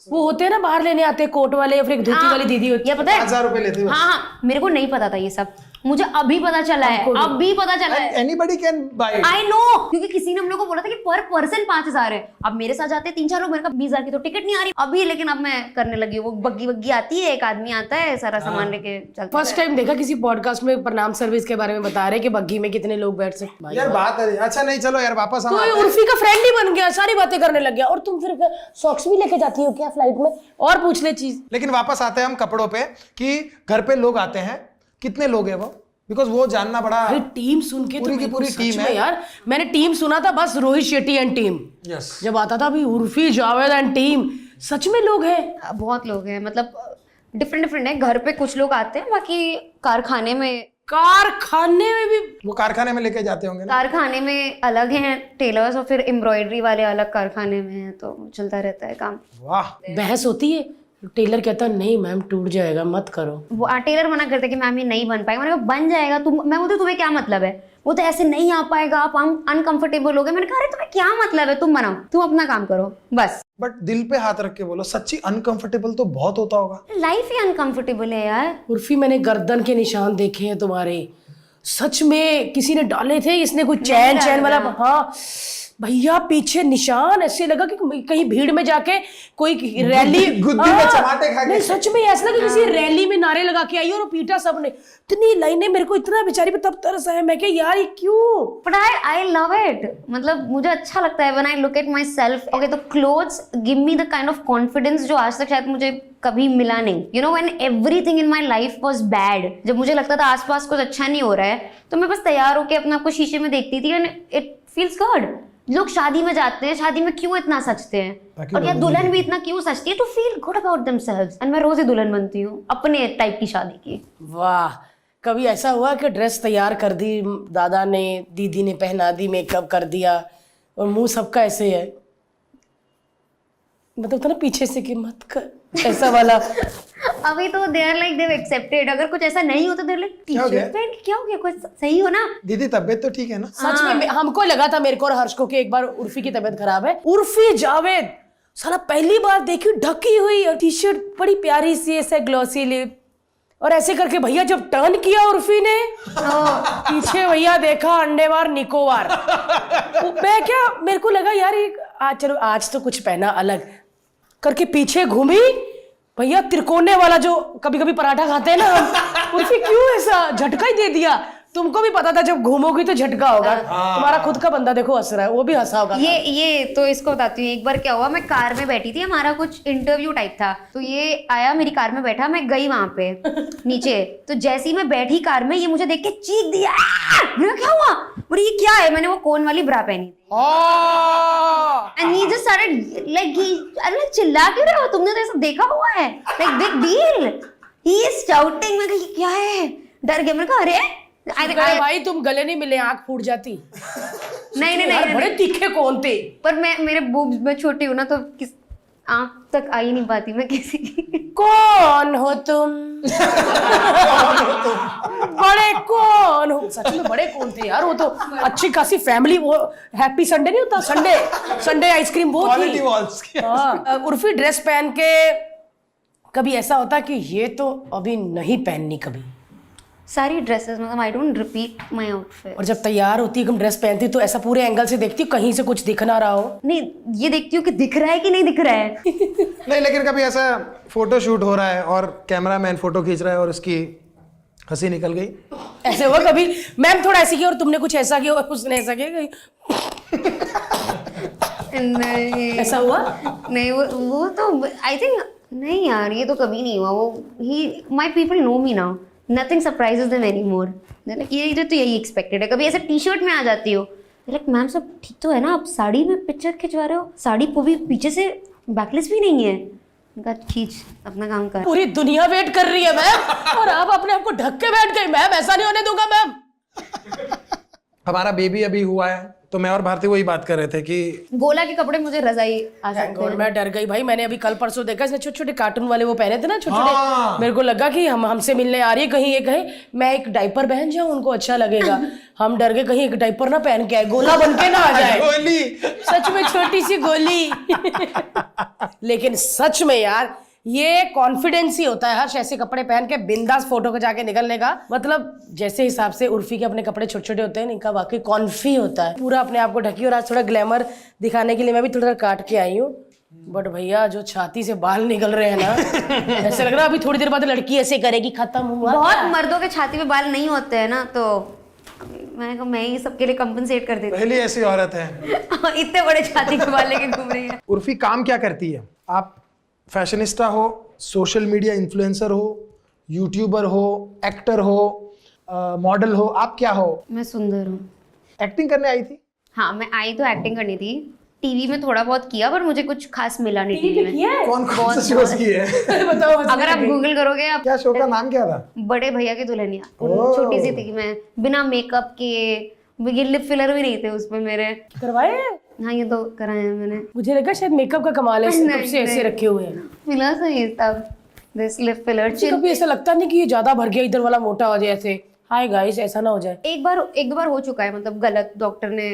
S1: वो होते हैं ना बाहर लेने आते हैं कोट वाले, या फिर एक धोती वाली दीदी होती है,
S3: पता है
S2: 1000 रुपए लेते हो?
S3: हाँ, मेरे को नहीं पता था ये सब। मुझे अभी पता चला है, अभी पता चला है।
S2: Anybody can buy it.
S3: I know, क्योंकि किसी ने हम लोग को बोला था कि पर पर्सन 5,000 है। अब मेरे साथ जाते हैं 3-4 लोग, मेरे का 20,000 की तो टिकट नहीं आ रही अभी, लेकिन अब मैं करने लगी हूँ। वो बग्गी वग्गी आती है, एक आदमी आता है, सारा सामान लेके चलता
S1: फर्स्ट टाइम देखा किसी पॉडकास्ट में प्रणाम सर्विस के बारे में बता रहे कि बग्घी में कितने लोग बैठ सकते।
S2: यार बात है, अच्छा नहीं चलो यार वापस हम
S1: तो
S2: आते हैं।
S1: उर्फी का फ्रेंड ही बन गया, सारी बातें करने लग गया। और तुम फिर सॉक्स भी लेके जाती हो क्या फ्लाइट में? और पूछ ले चीज।
S2: लेकिन वापस आते हैं हम कपड़ों पे कि घर पे लोग आते हैं, कितने लोग हैं वो, बिकॉज वो जानना बड़ा।
S1: भाई टीम सुन के
S2: पूरी
S1: तो
S2: की
S1: मेरे को
S2: पूरी
S1: सच
S2: टीम
S1: में
S2: है।
S1: यार, मैंने टीम सुना था बस Rohit Shetty and team.
S2: Yes
S1: जब आता था अभी उर्फी जावेद एंड टीम, सच में लोग हैं।
S3: है। बहुत लोग हैं, मतलब डिफरेंट है। घर पे कुछ लोग आते हैं, बाकी कारखाने में भी
S2: वो कारखाने में लेके जाते होंगे ना।
S3: कारखाने में अलग हैं टेलर्स, और फिर एम्ब्रॉयडरी वाले अलग कारखाने में हैं, तो चलता रहता है काम।
S2: वाह,
S1: बहस होती है। टेलर कहता नहीं मैम टूट जाएगा मत करो।
S3: वो टेलर मना करते हैं कि मैम ये नहीं बन पाएगा। मैंने कहा बन जाएगा। मैं बोलती तुम्हें क्या मतलब है, वो तो ऐसे नहीं आ पाएगा, आप अनकंफर्टेबल हो गए। मैंने कहा अरे तुम्हें क्या मतलब है, तुम बनाओ, तुम अपना काम करो बस।
S2: बट दिल पे हाथ रख के बोलो, सच्ची अनकंफर्टेबल तो बहुत होता होगा।
S3: लाइफ ही अनकंफर्टेबल है यार।
S1: उर्फी मैंने गर्दन के निशान देखे हैं तुम्हारे, सच में किसी ने डाले थे। इसने कुछ चैन वाला, हाँ भैया पीछे निशान, ऐसे लगा कि कहीं भीड़ में जाके कोई रैली
S2: गुद्दी में चमाटे खा के।
S1: नहीं सच में ऐसा लगा कि किसी रैली में नारे लगा के आई और पीटा सबने। इतनी लाइनें, मेरे को इतना बेचारी पे तब तरस आया। मैं क्या यार ये क्यों?
S3: बट आई लव इट, मतलब मुझे अच्छा लगता है when I look at my myself, okay clothes give me the kind of confidence जो आज तक शायद मुझे कभी मिला नहीं। You know when everything in my life was bad, जब मुझे लगता था आसपास कुछ अच्छा नहीं हो रहा है, तो मैं बस तैयार होकर अपने आप को शीशे में देखती थी एंड इट फील्स गुड। लोग शादी में जाते हैं, शादी में क्यों इतना सचते हैं, और या दुल्हन भी इतना क्यों सचती है, to feel good about themselves. And मैं रोज ही दुल्हन बनती हूँ अपने टाइप की शादी की।
S1: वाह, कभी ऐसा हुआ कि ड्रेस तैयार कर दी दादा ने, दीदी ने पहना दी, मेकअप कर दिया और मुंह सबका ऐसे है, मतलब था ना पीछे से कि मत कर, ऐसा वाला।
S3: अभी तो they are like they've accepted. अगर कुछ ऐसा नहीं होता, देर लाइक टी-शर्ट पहन के क्या हो गया, कुछ सही हो ना।
S2: दीदी तबीयत तो ठीक है ना?
S1: सच में हमको लगा था, मेरे को और हर्ष को, कि एक बार उर्फी की तबीयत खराब है। उर्फी जावेद साला पहली बार देखी ढकी हुई और टी शर्ट बड़ी प्यारी सी ऐसे ग्लॉसी लिप, और ऐसे करके भैया जब टर्न किया उर्फी ने, पीछे भैया देखा अंडेवार निकोबार। मैं क्या, मेरे को लगा यार ये आज चलो आज तो कुछ पहना अलग करके, पीछे घूमी भैया त्रिकोने वाला जो कभी कभी पराठा खाते हैं ना, उर्फी क्यों ऐसा झटका ही दे दिया। तुमको भी पता था जब घूमोगी तो झटका होगा। तुम्हारा खुद का बंदा देखो हंस रहा है, वो भी हंसा होगा।
S3: ये तो इसको बताती हूँ। एक बार क्या हुआ, मैं कार में बैठी थी, हमारा कुछ इंटरव्यू टाइप था, तो ये आया मेरी कार में बैठा, मैं गई वहां पे नीचे, तो जैसी मैं बैठी कार में, ये मुझे देख के चीख दिया। मैंने क्या हुआ, बोले ये क्या है। मैंने वो कोन वाली ब्रा पहनी थी, and he just started like, अरे चिल्ला क्यों रहे हो, तुमने तो ऐसा देखा हुआ है, like big deal, he is shouting. मैं कहा क्या है, डर गया। मैंने कहा अरे
S1: भाई तुम गले नहीं मिले, आंख फूट जाती।
S3: नहीं,
S1: बड़े तीखे कौन थे।
S3: पर मेरे बूब्स में छोटी हूँ ना, तो किस आंख तक आ ही नहीं पाती मैं किसी की।
S1: कौन हो तुम? बड़े कौन हो? सच में बड़े कौन थे यार, वो तो अच्छी खासी फैमिली। वो हैप्पी संडे नहीं होता, संडे आइसक्रीम वो थी। हाँ, उर्फी ड्रेस पहन के कभी ऐसा होता कि ये तो अभी नहीं पहननी कभी?
S3: सारी ड्रेसेस, मतलब I don't repeat my outfit.
S1: और जब तैयार होती है ड्रेस पहनती तो ऐसा पूरे एंगल से देखती हूँ कहीं से कुछ दिख ना रहा हो?
S3: नहीं, ये देखती हूँ कि दिख रहा है कि नहीं दिख रहा है।
S2: नहीं, लेकिन कभी ऐसा फोटो शूट हो रहा है और कैमरामैन फोटो खींच रहा है और उसकी हंसी निकल गई,
S1: ऐसे हुआ कभी? मैम थोड़ा ऐसे किया और तुमने कुछ ऐसा किया और उसने ऐसा किया,
S3: नहीं
S1: ऐसा हुआ?
S3: नहीं, वो तो आई थिंक नहीं यार, ये तो कभी नहीं हुआ। वो ही my people know me now, nothing surprises them anymore. Like ये तो यही एक्सपेक्टेड है। कभी ऐसे टी शर्ट में आ जाती हो, लाइक मैम सब ठीक तो है ना, आप साड़ी में पिक्चर खिंचवा रहे हो, साड़ी को भी पीछे से बैकलेस भी नहीं है। उनका खींच, अपना काम कर।
S1: पूरी दुनिया वेट कर रही है मैम, और आप अपने आप को ढक के बैठ गई। मैम ऐसा नहीं होने दूंगा मैम।
S2: हमारा बेबी अभी हुआ है, तो मैं और भारती वही बात कर रहे थे कि
S3: गोला के कपड़े मुझे रजाई आ सकते हैं।
S1: मैं डर गई भाई। मैंने अभी कल परसों देखा, इसने छोटे छोटे कार्टून वाले वो पहने थे ना, छोटे छोटे। मेरे को लगा कि हमसे मिलने आ रही है, कहीं ये कहे मैं एक डायपर पहन जाऊं, उनको अच्छा लगेगा। हम डर गए कहीं एक डायपर ना पहन के आए, गोला बन के ना आ जाए।
S2: गोली,
S1: सच में छोटी सी गोली। लेकिन सच में यार ये कॉन्फिडेंस ही होता है हर्ष, ऐसे कपड़े पहन के बिंदास फोटो को जाके निकलने का। मतलब जैसे हिसाब से उर्फी के अपने कपड़े छोटे छोटे होते हैं, इनका वाकई कॉन्फी होता है, पूरा अपने आप को ढकी। और आज थोड़ा ग्लैमर दिखाने के लिए मैं भी थोड़ा काट के आई हूँ, बट भैया जो छाती से बाल निकल रहे हैं ना, ऐसे लग रहा है अभी थोड़ी देर बाद लड़की ऐसे करेगी, खत्म हुआ।
S3: बहुत मर्दों के छाती पे बाल नहीं होते हैं ना, तो मैंने कहा मैं ही सबके लिए कंपनसेट कर देती
S2: पहली ऐसी औरत है।
S3: हूँ। इतने बड़े छाती के बाल लेके घूम रही है।
S2: उर्फी काम क्या करती है? आप फैशनिस्टा हो, सोशल मीडिया इन्फ्लुएंसर हो, यूट्यूबर हो, एक्टर हो, मॉडल हो, आप क्या हो?
S3: मैं सुंदर हूँ।
S2: एक्टिंग करने आई थी?
S3: हाँ, मैं आई तो एक्टिंग करनी थी, टीवी में थोड़ा बहुत किया, पर मुझे कुछ खास मिला नहीं टीवी में।
S2: कौन कौन से शोज की है?
S1: बताओ।
S3: अगर आप गूगल करोगे आप,
S2: क्या शो का नाम क्या था?
S3: बड़े भैया की दुल्हनिया, छोटी सी थी मैं, बिना मेकअप के, ये लिप फिलर भी नहीं थे उसमें मेरे।
S1: करवाए?
S3: हाँ, ये तो कराए हैं मैंने।
S1: मुझे लगा शायद मेकअप का कमाल है, कब से ऐसे रखे हुए हैं।
S3: मिला सही तब दिस लिप फिलर।
S1: कभी ऐसा लगता नहीं कि ये ज्यादा भर गया, इधर वाला मोटा हो जाए ऐसे। हाय गाइस, ऐसा ना हो जाए।
S3: एक दो बार हो चुका है, मतलब गलत, डॉक्टर ने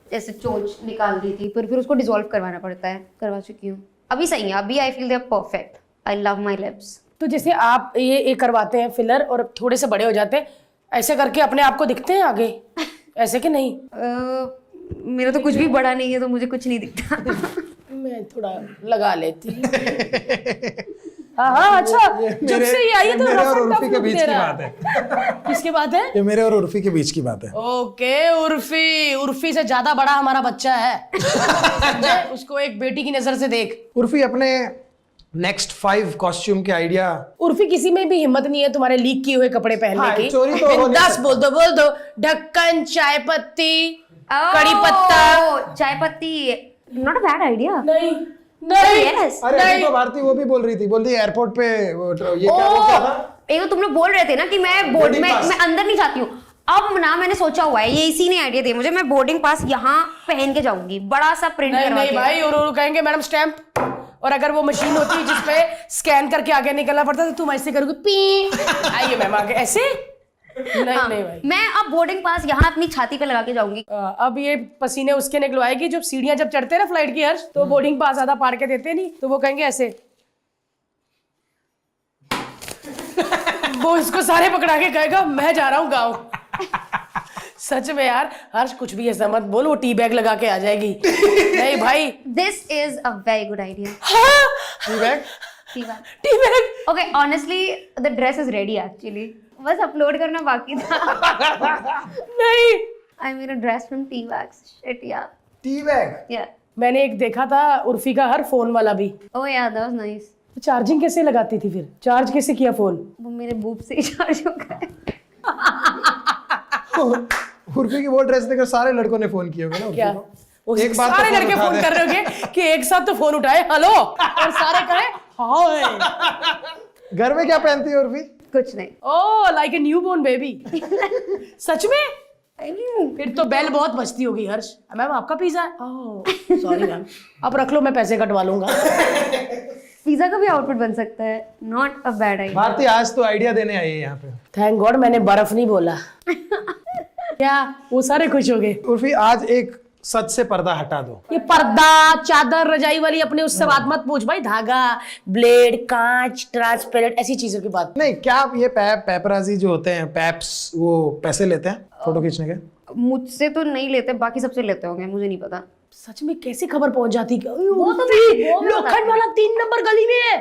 S3: जैसे चोंच निकाल दी थी, फिर उसको डिसॉल्व करवाना पड़ता है, करवा चुकी हूँ। अभी सही है, अभी I feel they are perfect. I love my lips.
S1: तो जैसे आप ये करवाते हैं फिलर और थोड़े से बड़े हो जाते हैं, ऐसे करके अपने आप को दिखते हैं आगे, ऐसे कि नहीं?
S3: मेरा तो कुछ भी बड़ा नहीं है, तो मुझे कुछ नहीं दिखता।
S1: मैं थोड़ा लगा लेती हाँ, अच्छा। जब से ये आई है तो
S2: मेरे
S1: रफ
S2: और
S1: एंड टफ
S2: उर्फी के
S1: लुक
S2: बीच
S1: दे
S2: की
S1: रहा
S2: बात
S1: है।
S2: है।
S1: किसकी बात है?
S2: ये मेरे और उर्फी के बीच की बात है।
S1: ओके, उर्फी से ज्यादा बड़ा हमारा बच्चा है। समझे? उसको एक बेटी की नजर से देख।
S2: उर्फी, अपने नेक्स्ट 5 कॉस्ट्यूम के आइडिया।
S1: उर्फी किसी में भी हिम्मत नहीं है तुम्हारे लीक किए हुए कपड़े पहनने
S2: हाँ,
S1: की।
S2: चोरी तो हो नहीं
S1: बिंदास
S2: सकती।
S1: बोल दो। ढक्कन, चाय पत्ती, कड़ी पत्ता।
S3: चाय पत्ती, नॉट अ बैड आइडिया।
S1: नहीं
S3: Yes.
S2: अरे अभी तो भारती वो भी बोल रही थी, बोल रही एयरपोर्ट पे ये क्या था?
S3: एक तो तुम लोग बोल रहे थे ना कि मैं बोर्ड में मैं अंदर नहीं जाती हूँ। अब ना मैंने सोचा हुआ है, ये इसी ने आइडिया दिया मुझे, मैं बोर्डिंग पास यहाँ पहन के जाऊंगी, बड़ा सा प्रिंट करवा
S1: नहीं
S3: के।
S1: भाई, और कहेंगे मैडम स्टैंप। और अगर वो मशीन होती है जिसपे स्कैन करके आगे निकलना पड़ता, तो तुम ऐसे करोगे, पी आइए मैम आगे, ऐसे। नहीं भाई,
S3: मैं अब बोर्डिंग पास यहाँ अपनी छाती पे लगा के जाऊंगी।
S1: अब ये पसीने उसके निकलवाएगी जो सीढ़ियां जब चढ़ते हैं ना फ्लाइट की हर्ष, तो बोर्डिंग पास आधा पार के देते नहीं, तो वो कहेंगे ऐसे। वो इसको सारे पकड़ा के कहेगा मैं जा रहा हूँ गाँव। सच में यार हर्ष, कुछ भी ऐसा मत बोल, वो टी बैग लगा के आ जाएगी। नहीं भाई,
S3: this is a very good idea.
S2: Tea bag?
S1: Tea bag.
S3: Okay, honestly the dress is ready actually, बस अपलोड करना बाकी था।
S1: नहीं,
S3: I made a dress from tea bags. Shit यार।
S2: Tea bag?
S3: या
S1: मैंने एक देखा था उर्फी का हर फोन वाला भी।
S3: ओह यार, दैट वाज नाइस।
S1: चार्जिंग कैसे लगाती थी फिर? चार्ज कैसे किया फोन?
S3: वो मेरे बूब से ही चार्ज हो गए।
S2: उर्फी की वो ड्रेस देखकर सारे लड़कों ने फोन किए होंगे ना उर्फी
S1: क्या?
S2: को। एक बार
S1: सारे
S2: तो
S1: लड़के
S2: उठा
S1: फोन
S2: दे।
S1: कर रहे होंगे कि एक साथ तो फोन उठाए हेलो, और सारे कहे हाय।
S2: घर में क्या पहनती है उर्फी?
S3: कुछ नहीं।
S1: ओह, लाइक ए न्यूबॉर्न बेबी। सच में?
S3: I mean,
S1: फिर तो बेल बहुत बजती होगी हर्ष। मैम आपका पिज्जा है? ओह सॉरी मैम, आप रख लो, मैं पैसे कटवा लूंगा।
S3: पिज्जा का भी आउटफिट बन सकता है, not a bad idea.
S2: Bharti आज तो आइडिया देने आई है यहाँ पे।
S1: थैंक गॉड मैंने बर्फ नहीं बोला। क्या वो सारे खुश हो गए?
S2: उर्फी, आज एक सच से पर्दा हटा दो।
S1: ये पर्दा, चादर, रजाई वाली अपने उससे बात मत पूछ भाई। धागा, ब्लेड, कांच, ट्रांसपेरेंट, ऐसी चीजों की बात।
S2: नहीं, क्या आप ये पेपराजी जो होते हैं, पैप्स, वो पैसे लेते हैं फोटो खींचने के?
S3: मुझसे तो नहीं लेते, बाकी सबसे लेते होंगे, मुझे नहीं पता।
S1: सच में कैसे खबर पहुंच जाती?
S3: वो तो मैं
S1: लोखंड वाला 3 नंबर गली में है।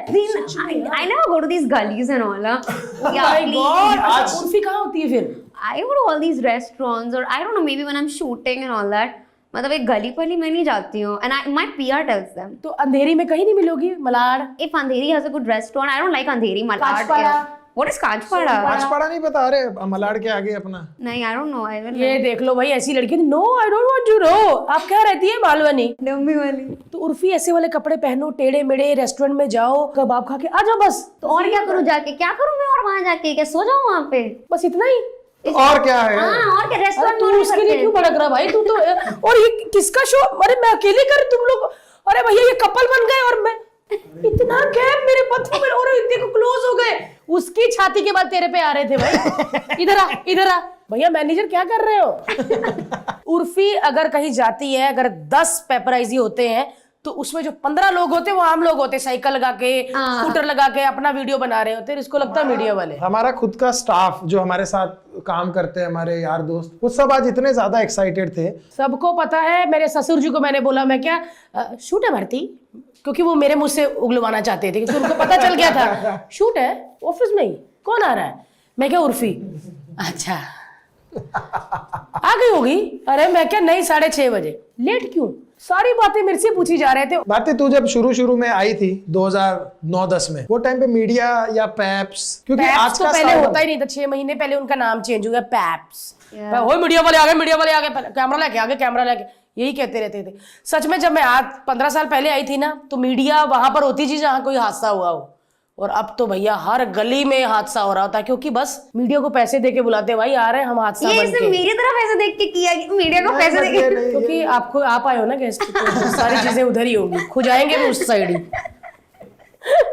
S3: I never go to these gullies and all. Yeah,
S1: My
S3: please.
S1: God, अच्छा, उर्फी कहाँ होती है फिर?
S3: I go to all these restaurants or I don't know, maybe when I'm shooting and all that. मतलब एक गली पली मैं नहीं जाती हूँ, and my PR tells them.
S1: तो अंधेरी में कहीं नहीं मिलोगी? Malad?
S3: If Andheri has a good restaurant, I don't like Andheri, Malad.
S1: कांचपाड़ा?
S3: What is Kanchpada?
S2: पाँचपाड़ा नहीं पता? अरे मलाड के आगे अपना।
S3: नहीं, I don't know. I don't
S1: ये देख लो भाई, ऐसी लड़की। No I don't want to know. आप क्या रहती है? मालवनी?
S3: डम्बी वाली।
S1: तो उर्फी ऐसे वाले कपड़े पहनो, टेढ़े मेढ़े, रेस्टोरेंट में जाओ, कबाब खा के आ जाओ बस।
S3: तो और क्या करूँ जाके? क्या करूँ मैं और वहाँ जाके? क्या सो जाऊँ वहाँ पे?
S1: बस इतना ही?
S2: और क्या है?
S3: हाँ, और क्या?
S1: अरे
S3: रेस्टोरेंट
S1: तू उसके लिए क्यों भड़क रहा भाई? तू तो और ये किसका शो? अरे मैं अकेले कर, तुम लोग। अरे भैया ये कपल बन गए और मैं इतना गैप मेरे पत्थर में, और देखो क्लोज हो गए। उसकी छाती के बाद तेरे पे आ रहे थे भाई। इधर आ, इधर आ। भैया मैनेजर क्या कर रहे हो? उर्फी अगर कहीं जाती है, अगर 10 पेपराइजी होते हैं तो उसमें जो 15 लोग होते वो आम लोग होते, साइकिल लगा के स्कूटर लगा के अपना वीडियो बना रहे होते, इसको लगता है मीडिया वाले।
S2: हमारा खुद का स्टाफ जो हमारे साथ काम करते हैं, हमारे यार दोस्त, वो सब आज इतने ज्यादा एक्साइटेड थे।
S1: सबको पता है, मेरे ससुर जी को मैंने बोला मैं क्या शूट है भारती, क्योंकि वो मेरे मुंह से उगलवाना चाहते थे, क्योंकि उनको पता चल गया था शूट है ऑफिस में ही, कौन आ रहा है, मैं क्या उर्फी, अच्छा आ गई होगी, अरे मैं क्या नहीं 6:30 बजे, लेट क्यों, सारी बातें मेरे से पूछी जा रहे थे।
S2: भारती तू जब शुरू में आई थी 2009-10 में, वो टाइम पे मीडिया या पैप्स, क्योंकि आज
S1: पैप्स तो
S2: का
S1: पहले होता ही नहीं था, 6 महीने पहले उनका नाम चेंज हुआ पैप्स, वो मीडिया वाले आ गए, मीडिया वाले आ गए, कैमरा लेके आ गए, कैमरा लेके, यही कहते रहते थे। सच में जब मैं आज 15 साल पहले आई थी ना, तो मीडिया वहां पर होती थी जहां कोई हादसा हुआ हो, और अब तो भैया हर गली में हादसा हो रहा होता है, क्योंकि बस मीडिया को पैसे देके बुलाते, भाई आ रहे हैं हम हादसा
S3: ये
S1: बन
S3: इसने
S1: के।
S3: मेरी तरफ ऐसे देख के किया कि मीडिया को पैसे
S2: बस ये
S3: देके,
S2: नहीं,
S1: क्योंकि आपको आप आए हो ना गेस्ट, तो सारी चीजें उधर ही होंगी, खुजाएंगे भी उस साइड ही,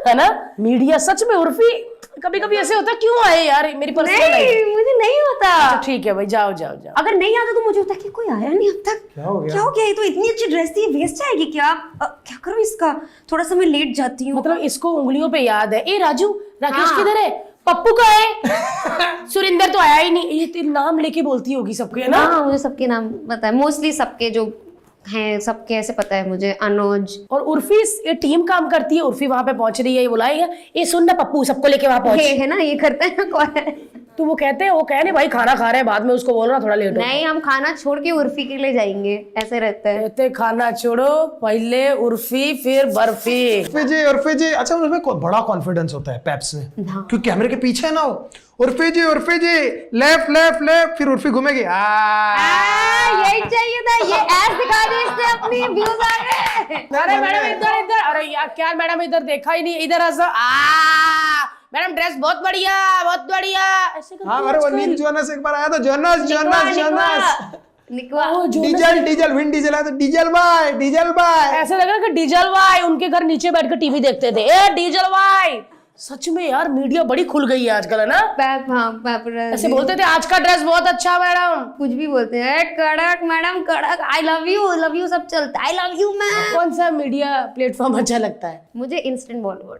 S1: है ना। मीडिया सच में उर्फी कभी कभी ऐसे होता है, क्यों आए यार, मेरी पर्सनल लाइफ।
S3: नहीं मुझे नहीं होता।
S1: तो ठीक है भाई, जाओ जाओ जाओ।
S3: अगर नहीं आता तो मुझे होता कि कोई आया नहीं अब तक,
S2: क्या हो गया?
S3: क्या हो गया, ये तो इतनी अच्छी ड्रेस थी, वेस्ट जाएगी क्या, क्या करूं इसका, थोड़ा सा मैं लेट जाती हूँ।
S1: मतलब इसको उंगलियों पे याद है, ए राजू राकेश
S3: हाँ।
S1: किधर है, पप्पू का है, सुरिंदर तो आया ही नहीं, ये तेरे नाम लेके बोलती होगी सबके, है ना।
S3: हाँ मुझे सबके नाम पता है, मोस्टली सबके जो हैं सबके ऐसे पता है मुझे, अनुज।
S1: और उर्फी ये टीम काम करती है, उर्फी वहां पे पहुंच रही है, ये बुलाएगा, ये सुन ना पप्पू सबको लेके वहां पहुंच,
S3: है ना, ये करते हैं कौन है?
S1: तो वो कहते हैं, वो कह नहीं भाई खाना खा रहे हैं, बाद में उसको बोल रहा थोड़ा लेट हो,
S3: नहीं हम खाना छोड़ के उर्फी के लिए जाएंगे, ऐसे रहता है।
S1: कहते खाना छोड़ो पहले उर्फी फिर बर्फी।
S2: उर्फी जी, अच्छा उसमें बड़ा कॉन्फिडेंस होता है पैप्स में, क्योंकि कैमरे के पीछे है ना वो, उर्फी जी लेफ्ट लेफ्ट लेफ्ट, फिर उर्फी घूमेगी,
S3: यही चाहिए था, ये ऐड दिखा दी इससे, अपनी व्यूज आ गए।
S1: अरे मैडम इधर इधर, अरे यार क्या मैडम इधर देखा ही नहीं, इधर मैडम ड्रेस बहुत बढ़िया ऐसे करके
S2: हाँ, अरे वो नील जोनस एक बार आया था, जोनस
S3: निकवा
S2: डीजल विन डीजल आया तो डीजल भाई
S1: ऐसे लग रहा है कि डीजल भाई उनके घर नीचे बैठ कर टीवी देखते थे, ए डीजल भाई। सच में यार मीडिया बड़ी खुल गई है आजकल, है ना। ऐसे बोलते थे आज का ड्रेस बहुत अच्छा मैडम,
S3: कुछ भी बोलते हैं, कड़क मैडम कड़क, आई लव यू सब चलता है, आई लव यू मैम।
S1: कौन सा मीडिया प्लेटफॉर्म अच्छा लगता है?
S3: मुझे इंस्टेंट बॉलीवुड।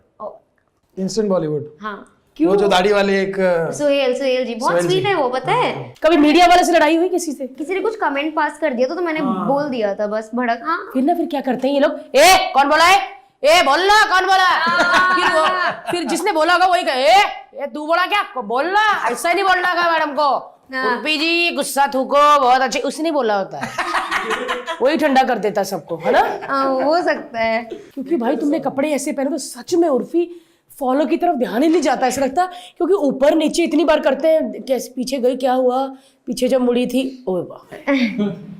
S2: इंस्टेंट बॉलीवुड,
S3: हाँ
S2: वो जो दाढ़ी वाले एक
S3: सोहेल जी बहुत स्वीट है वो, पता है।
S1: कभी मीडिया वाले से लड़ाई हुई किसी से?
S3: किसी ने कुछ कमेंट पास कर दिया तो मैंने बोल दिया था बस भड़क। हाँ
S1: फिर क्या करते हैं ये लोग, ए कौन बोला है, ए बोलना कौन बोला, फिर जिसने बोला होगा वही कहे, ए तू बोला क्या, बोलना ऐसा नहीं बोलना का मैडम को, उर्फी जी गुस्सा थूको बहुत अच्छे, उसने नहीं बोला होता है, वही ठंडा कर देता सबको, है ना।
S3: हो सकता है,
S1: क्योंकि भाई तुमने कपड़े ऐसे पहने तो सच में उर्फी फॉलो की तरफ ध्यान ही नहीं जाता, ऐसा लगता, क्योंकि ऊपर नीचे इतनी बार करते हैं, कैसे पीछे गई क्या हुआ, पीछे जब मुड़ी थी, ओए वाह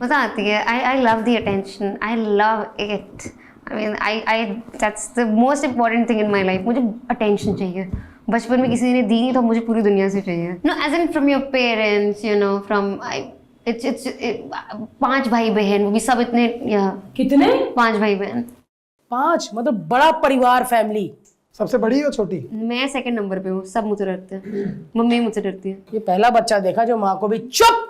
S3: मजा आती है। I love the attention, I love it, I mean I that's the most important thing in my life. मुझे अटेंशन चाहिए, बचपन में किसी ने दी नहीं तो मुझे पूरी दुनिया से चाहिए। No as in from your parents, you know, from it's 5 भाई बहन, वो भी सब इतने,
S1: कितने
S3: 5 भाई बहन,
S1: 5 मतलब बड़ा परिवार, फैमिली।
S2: सबसे बड़ी हो छोटी?
S3: मैं सेकंड नंबर पे हूँ, सब मुझसे डरते हैं, मम्मी मुझसे डरती है।
S1: ये पहला बच्चा देखा जो माँ को भी चुप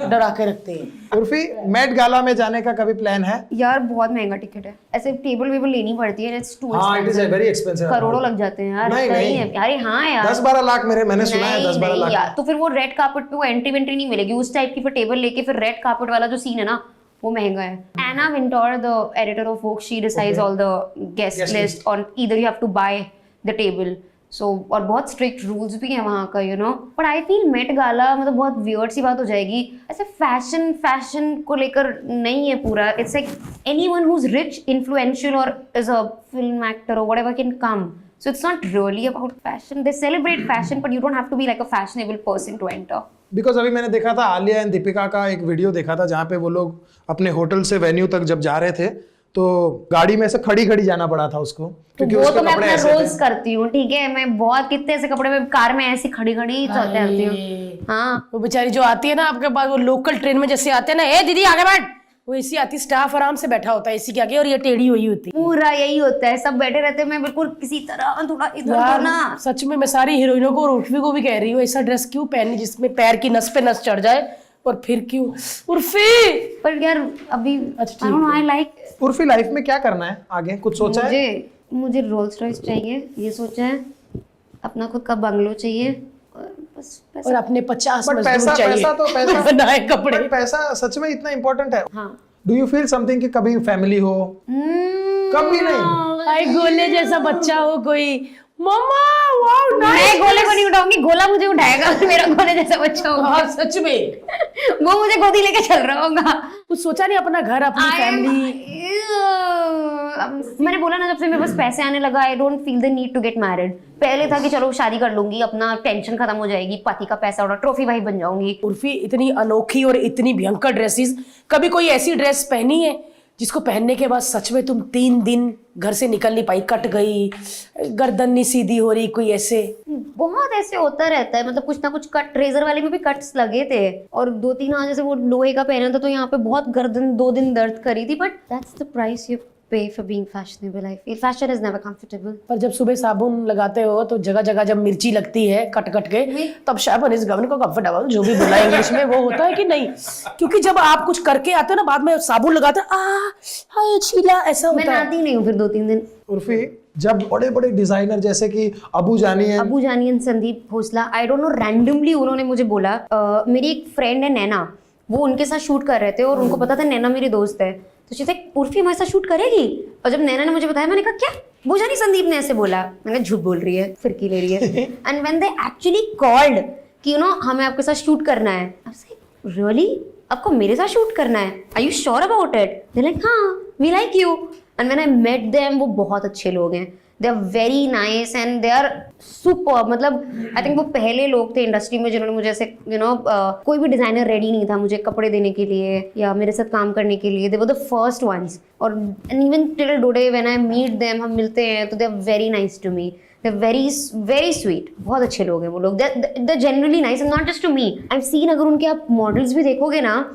S1: डरा के रखते हैं।
S2: उर्फी मेट गाला में जाने का कभी प्लान है?
S3: यार बहुत महंगा टिकट है, ऐसे टेबल वेबल लेनी पड़ती है, इट्स टू
S2: हाँ, इट इज वेरी एक्सपेंसिव,
S3: करोड़ों लग जाते हैं यार।
S2: नहीं
S3: है अरे हाँ यार
S2: 10-12 लाख मैंने सुना है, 10-12
S3: नहीं
S2: लाख
S3: यार, तो फिर वो रेड कार्पेट पे वो एंट्री वेंट्री नहीं मिलेगी उस टाइप की, फिर टेबल लेके फिर रेड कार्पेट वाला जो सीन है ना वो महंगा है। Anna Wintour the editor of Vogue, she decides all the guest list on either you have to buy the table, so और बहुत स्ट्रिक्ट रूल्स भी हैं वहाँ का, you know. But I feel Met Gala मतलब बहुत वियर्ड सी बात हो जाएगी, ऐसे फैशन को लेकर नहीं है पूरा। It's like anyone who is rich, influential और इज अ फिल्म एक्टर और whatever can come, so it's not really about fashion. They celebrate fashion but you don't have to be like a fashionable person to enter.
S2: Because अभी मैंने देखा था Alia and Deepika का एक video देखा था जहाँ पे वो लोग अपने होटल से वेन्यू तक जब जा रहे थे तो गाड़ी में से खड़ी जाना पड़ा था उसको, क्योंकि
S3: वो
S2: उसके
S3: तो मैं
S2: कपड़े
S3: अपना
S2: ऐसे
S3: रोज
S2: थे।
S3: करती हूँ, ठीक है, मैं बहुत कितने ऐसे कपड़े में कार में ऐसी खड़ी चलते रहती हूँ। हाँ
S1: वो बेचारी जो आती है ना आपके पास, वो लोकल ट्रेन में जैसे आते हैं ना, ए दीदी आगे बैठ, वो एसी आती, स्टाफ आराम से बैठा होता है एसी के आगे और ये टेढ़ी हुई होती है।
S3: पूरा यही होता है, सब बैठे रहते हैं, मैं बिल्कुल किसी तरह थोड़ा इधर उधर ना।
S1: सच में मैं सारी हीरोइनों को और उर्फी को भी कह रही हूँ, ऐसा ड्रेस क्यों पहननी जिसमें पैर की नस पे नस चढ़ जाए, पर फिर क्यों उर्फी?
S3: पर यार अभी
S1: अच्छा,
S3: आई don't no, I like
S2: Urfi life में क्या करना है आगे, कुछ सोचा है?
S3: मुझे रोल्स रॉयस चाहिए, ये सोचा है। अपना खुद का बंगलो चाहिए और बस
S1: और अपने 50
S2: बट
S1: मजदूर
S2: पैसा
S1: चाहिए
S2: पैसा तो पैसा
S1: बनाए कपड़े।
S2: बट पैसा सच में इतना इम्पोर्टेंट है?
S3: हाँ।
S2: डू यू फील समथिंग कि कभी फैमिली हो? कभी नहीं।
S1: भाई गोले जैसा बच्चा हो कोई, मम्मा वाओ
S3: मैं
S1: नाइस।
S3: गोले को नहीं उठाऊंगी, गोला मुझे उठाएगा। मेरा गोले जैसा बच्चा होगा,
S1: हाँ सच में।
S3: वो मुझे गोदी लेके चल रहा होगा।
S1: कुछ सोचा नहीं अपना घर, अपनी फैमिली?
S3: मैंने बोला ना, जब से मेरे पास पैसे आने लगा, I don't feel the need to get married. पहले था कि चलो शादी कर लूंगी, अपना टेंशन खत्म हो जाएगी, पति का पैसा उड़ा, ट्रॉफी भाई बन जाऊंगी।
S1: उर्फी इतनी अनोखी और इतनी भयंकर ड्रेसेस, कभी कोई ऐसी ड्रेस पहनी है जिसको पहनने के बाद सच में तुम 3 दिन घर से निकल नहीं पाई, कट गई, गर्दन नहीं सीधी हो रही, कोई ऐसे?
S3: बहुत ऐसे होता रहता है, मतलब कुछ ना कुछ कट, रेजर वाले में भी कट्स लगे थे और 2-3 आज जैसे वो लोहे का पहना था तो यहाँ पे बहुत गर्दन 2 दिन दर्द करी थी। But that's the price you pay for being fashionable. I feel fashion is never comfortable.
S1: पर जब सुबह साबुन लगाते हो तो जगह जगह जब मिर्ची लगती है कट कट के, तब साबुन इज गवन को कंफर्टेबल, जो भी बोला इंग्लिश में, वो होता है कि नहीं? क्योंकि जब आप कुछ करके आते हो ना, बाद में साबुन लगाते हो, हाय छीला, ऐसा
S3: मैं
S1: होता है।
S3: नहाती नहीं हूँ फिर 2-3 दिन।
S2: उर्फी, जब बड़े बड़े डिजाइनर जैसे कि Abu Jani,
S3: Abu Jani, Sandeep Khosla, I don't know, randomly उन्होंने मुझे बोला, मेरी एक फ्रेंड है नैना, वो उनके साथ शूट कर रहे थे और उनको पता था नैना मेरी दोस्त है, तो शी सेड उर्फी हमारे साथ शूट करेगी। और जब नैना ने मुझे बताया, मैंने कहा क्या? वो जानी संदीप ने ऐसे बोला। मैंने झूठ बोल रही है, फिरकी ले रही है। And when they actually called कि यू नो हमें आपके साथ शूट करना है, आई वाज लाइक रियली, आपको मेरे साथ शूट करना है? Are you sure about it? They like हाँ, we like you. And when I met them, वो बहुत अच्छे लोग हैं, they are very nice and they are super. मतलब आई थिंक वो पहले लोग थे इंडस्ट्री में जिन्होंने मुझे ऐसे यू नो कोई भी डिजाइनर रेडी नहीं था मुझे कपड़े देने के लिए या मेरे साथ काम करने के लिए। They were the first ones. और even till today when I meet them, हम मिलते हैं तो they are very nice to me, they are very very sweet. बहुत अच्छे लोग हैं वो लोग, they generally nice and not just to me. I have seen, अगर उनके आप मॉडल्स भी देखोगे ना,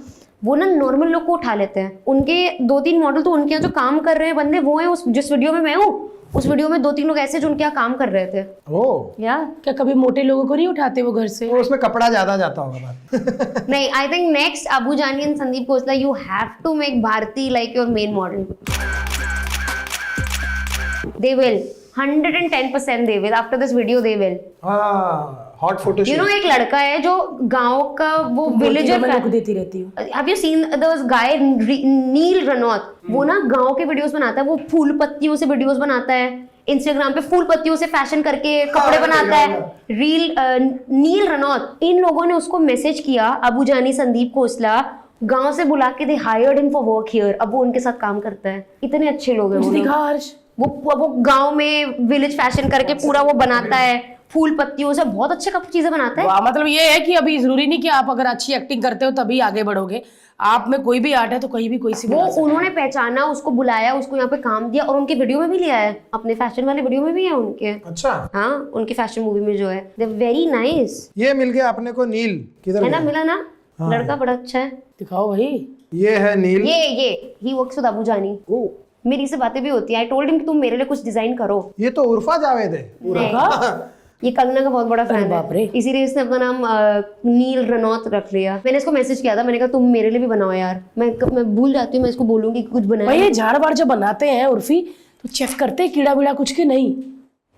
S3: वो ना नॉर्मल लोग को उठा लेते हैं। उनके 2-3 मॉडल तो उनके यहाँ जो काम कर रहे हैं बंदे वो हैं, उस जिस वीडियो में मैं हूँ उस वीडियो में 2-3 लोग ऐसे जो उनके यहाँ काम कर रहे थे।
S2: ओह,
S3: या
S1: क्या कभी मोटे लोगों को नहीं उठाते वो घर से?
S2: तो उसमें कपड़ा ज्यादा जाता होगा बात।
S3: नहीं, I think next Abu Jani, Sandeep Khosla, you have to make Bharti like your main model. They will 110% they will, after this video they will.
S2: हाँ, हॉट फोटो
S3: यू नो, एक लड़का है जो गांव का वो विलेजर
S1: मैं लोग देती रहती हूँ।
S3: Have you seen the guy Neel Ranaut? वो ना गांव के वीडियोस बनाता है, वो फूल पत्तियों से वीडियोस बनाता है, इंस्टाग्राम पे फूल पत्तियों से फैशन करके कपड़े बनाता है, रील। नील रनौत, इन लोगों ने उसको मैसेज किया, अबू जानी, संदीप खोसला, गांव से बुला के they hired him for work here. अब वो उनके साथ काम करता है। इतने अच्छे लोग हैं वो लोग।
S1: दिखा हर्ष,
S3: वो गांव में विलेज फैशन करके पूरा वो बनाता है, फूल पत्तियों से बहुत अच्छे चीजें बनाता है।
S1: वाह, मतलब ये है कि अभी जरूरी नहीं कि आप अगर अच्छी एक्टिंग करते हो तभी आगे बढ़ोगे। आप में कोई भी आर्ट है तो कहीं भी कोई सी
S3: वो उन्होंने पहचाना, उसको बुलाया, उसको यहाँ पे काम दिया और उनके वीडियो में भी लिया है, अपने फैशन वाले वीडियो में भी है उनके।
S2: अच्छा,
S3: हाँ, उनकी फैशन मूवी में जो है, दे वेरी नाइस।
S2: ये मिल गया अपने को नील, किधर
S3: है ना,
S2: गया?
S3: मिला ना? लड़का बड़ा अच्छा है।
S1: दिखाओ भाई।
S2: ये है नील।
S3: ये ही वर्क्स विद अबू जानी।
S2: ओ,
S3: मेरी से बातें भी होती है। आई टोल्ड हिम कि तुम मेरे लिए कुछ डिजाइन करो।
S2: ये तो उर्फा जावेद है।
S3: नहीं, ये कंगना का बहुत बड़ा फैन
S1: बाप रे।
S3: है, इसीलिए इसने अपना नाम नील रनौत रख लिया। मैंने इसको मैसेज किया था, मैंने कहा तुम मेरे लिए भी बनाओ यार। मैं भूल जाती हूँ, मैं इसको बोलूंगी कुछ बनाए।
S1: भाई ये झाड़ बाड़ जब बनाते हैं उर्फी तो चेक करते हैं कीड़ा बीड़ा कुछ के नहीं?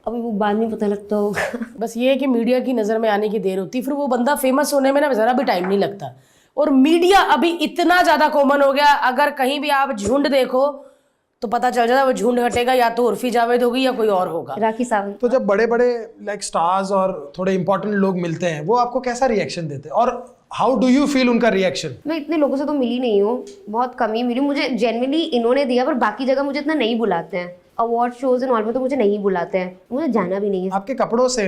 S3: अभी वो बाद में पता लगता होगा।
S1: बस ये है कि मीडिया की नजर में आने की देर होती है, फिर वो बंदा फेमस होने में ना जरा भी टाइम नहीं लगता। और मीडिया अभी इतना ज्यादा कॉमन हो गया, अगर कहीं भी आप झुंड देखो तो पता चल जाता है वो झुंड हटेगा या तो उर्फी जावेद होगी या कोई और होगा।
S3: राखी सावंत।
S2: तो जब बड़े बड़े लाइक स्टार्स और थोड़े इंपॉर्टेंट लोग मिलते हैं, वो आपको कैसा रिएक्शन देते हैं और हाउ डू यू फील उनका रिएक्शन?
S3: मैं इतने लोगों से तो मिली नहीं हूँ, बहुत कम ही मिली। मुझे जेन्युइनली इन्होंने दिया, पर बाकी जगह मुझे इतना नहीं बुलाते हैं। अवार्ड शोज एंड ऑल में तो मुझे नहीं बुलाते हैं, मुझे जाना भी नहीं है।
S2: आपके कपड़ों से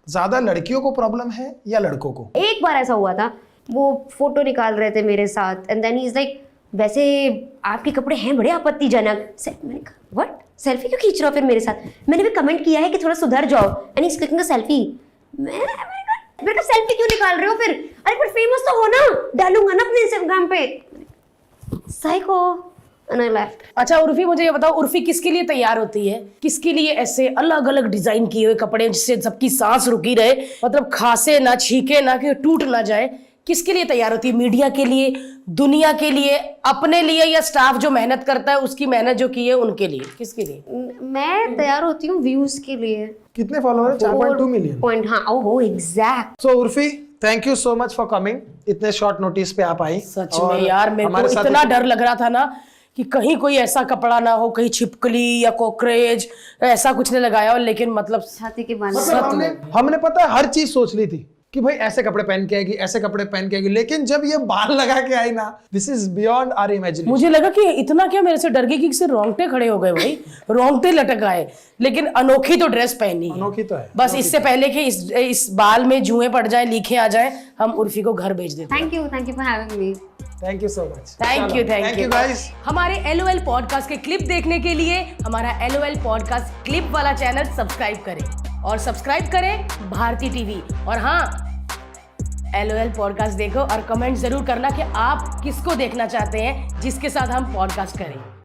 S2: ज्यादा लड़कियों को प्रॉब्लम है या लड़कों को?
S3: एक बार ऐसा हुआ था, वो फोटो निकाल रहे थे मेरे साथ and then he is like, वैसे आपके कपड़े हैं बड़े आपत्तिजनक। मैंने कहा व्हाट, सेल्फी क्यों खींच रहे हो फिर मेरे साथ? मैंने भी कमेंट किया है कि थोड़ा सुधर जाओ and is clicking a selfie. मैंने कहा सेल्फी क्यों निकाल रहे हो फिर? अरे पर फेमस तो हो ना, डालूंगा ना अपने इंस्टाग्राम पे। साइको। And I left.
S1: अच्छा उर्फी, मुझे ये बताओ, उर्फी किसके लिए तैयार होती है? किसके लिए ऐसे अलग अलग डिजाइन किए हुए कपड़े जिससे सबकी सांस रुकी रहे, मतलब खांसे ना, छींके ना, कि टूट ना जाए? किसके लिए तैयार होती है? मीडिया के लिए, दुनिया के लिए, अपने लिए, या स्टाफ जो मेहनत करता है उसकी मेहनत जो की है उनके लिए? किसके लिए?
S3: मैं तैयार होती हूँ व्यूज के लिए।
S2: कितने फॉलोअर है? 4.2 मिलियन।
S3: पॉइंट, हाँ, ओहो exact.
S2: So Urfi, thank you so much for coming. इतने शॉर्ट नोटिस पे आप आई।
S1: सच में यार, मेरे को इतना डर लग रहा था ना कि कहीं कोई ऐसा कपड़ा ना हो, कहीं छिपकली या कॉकरोच ऐसा कुछ नहीं लगाया हो, लेकिन मतलब
S3: छाती के बाल।
S2: हमने पता है हर चीज सोच ली थी कि भाई ऐसे कपड़े पहन के आएगी, ऐसे कपड़े पहन के आएगी, लेकिन जब ये बाल लगा के आई ना, this is beyond our imagination.
S1: मुझे लगा कि इतना क्या मेरे से डर गई कि सिर्फ रोंगटे खड़े हो गए भाई, रोंगटे लटक आए। लेकिन अनोखी तो ड्रेस पहनी है,
S2: अनोखी तो है।
S1: बस इससे पहले कि इस बाल में जुएं पड़ जाए, लीखे आ जाए, हम उर्फी को घर भेज देते हैं।
S3: Thank you for having me.
S2: Thank you so much.
S1: Thank you
S2: guys.
S1: हमारे LOL पॉडकास्ट के क्लिप देखने के लिए हमारा LOL पॉडकास्ट क्लिप वाला चैनल सब्सक्राइब करें, और सब्सक्राइब करें भारती टीवी। और हाँ, LOL पॉडकास्ट देखो और कमेंट जरूर करना कि आप किसको देखना चाहते हैं जिसके साथ हम पॉडकास्ट करें।